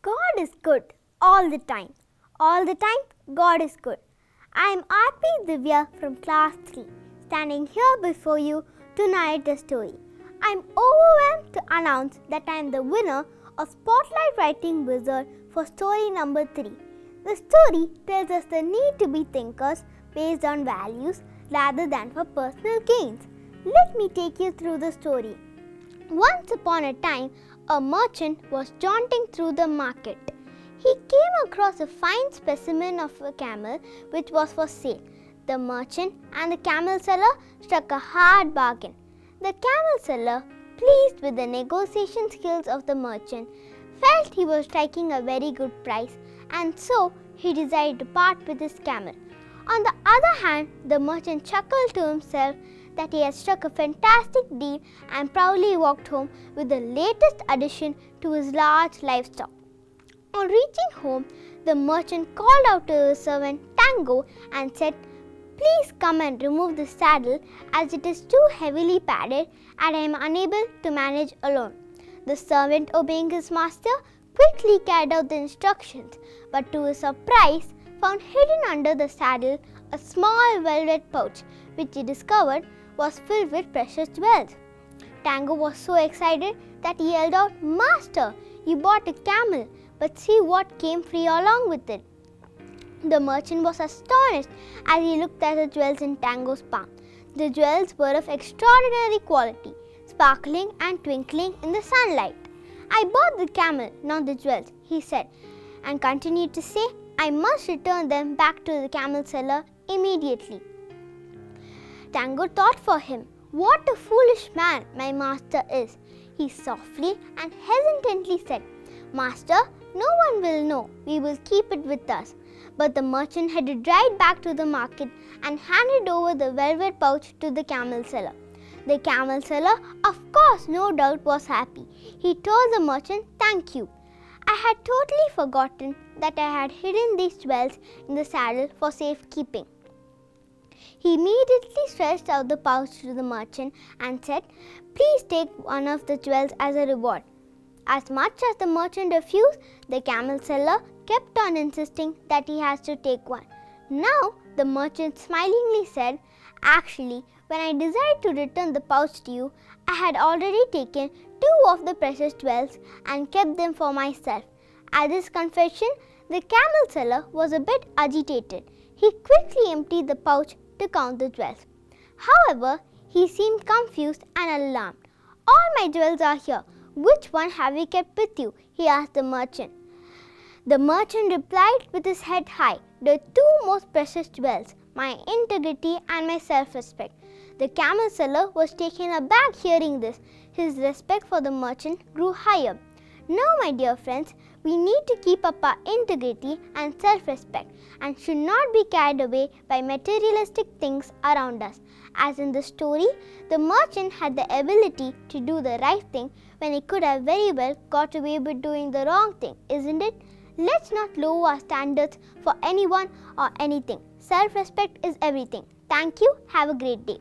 God is good all the time. All the time, God is good. I am RP Divya from class 3, standing here before you to narrate the story. I am overwhelmed to announce that I am the winner of Spotlight Writing Wizard for story number 3. The story tells us the need to be thinkers based on values rather than for personal gains. Let me take you through the story. Once upon a time, a merchant was jaunting through the market. He came across a fine specimen of a camel which was for sale. The merchant and the camel seller struck a hard bargain. The camel seller, pleased with the negotiation skills of the merchant, felt he was striking a very good price, and so he decided to part with his camel. On the other hand, the merchant chuckled to himself that he had struck a fantastic deal and proudly walked home with the latest addition to his large livestock. On reaching home, the merchant called out to his servant Tango and said, "Please come and remove the saddle as it is too heavily padded and I am unable to manage alone." The servant, obeying his master, quickly carried out the instructions, but to his surprise, found hidden under the saddle a small velvet pouch which he discovered was filled with precious jewels. Tango was so excited that he yelled out, "Master, you bought a camel, but see what came free along with it." The merchant was astonished as he looked at the jewels in Tango's palm. The jewels were of extraordinary quality, sparkling and twinkling in the sunlight. "I bought the camel, not the jewels," he said, and continued to say, "I must return them back to the camel seller immediately." Tango thought for him, "What a foolish man my master is." He softly and hesitantly said, "Master, no one will know. We will keep it with us." But the merchant headed right back to the market and handed over the velvet pouch to the camel seller. The camel seller, of course, no doubt, was happy. He told the merchant, "Thank you. I had totally forgotten that I had hidden these jewels in the saddle for safekeeping." He immediately stretched out the pouch to the merchant and said, "Please take one of the jewels as a reward." As much as the merchant refused, the camel seller kept on insisting that he has to take one. Now, the merchant smilingly said, "Actually, when I decided to return the pouch to you, I had already taken 2 of the precious jewels and kept them for myself." At this confession, the camel seller was a bit agitated. He quickly emptied the pouch to count the jewels. However, he seemed confused and alarmed. "All my jewels are here. Which one have you kept with you?" he asked the merchant. The merchant replied with his head high, "The 2 most precious jewels, my integrity and my self-respect." The camel seller was taken aback hearing this. His respect for the merchant grew higher. Now, my dear friends, we need to keep up our integrity and self-respect and should not be carried away by materialistic things around us. As in the story, the merchant had the ability to do the right thing when he could have very well got away with doing the wrong thing, isn't it? Let's not lower our standards for anyone or anything. Self-respect is everything. Thank you. Have a great day.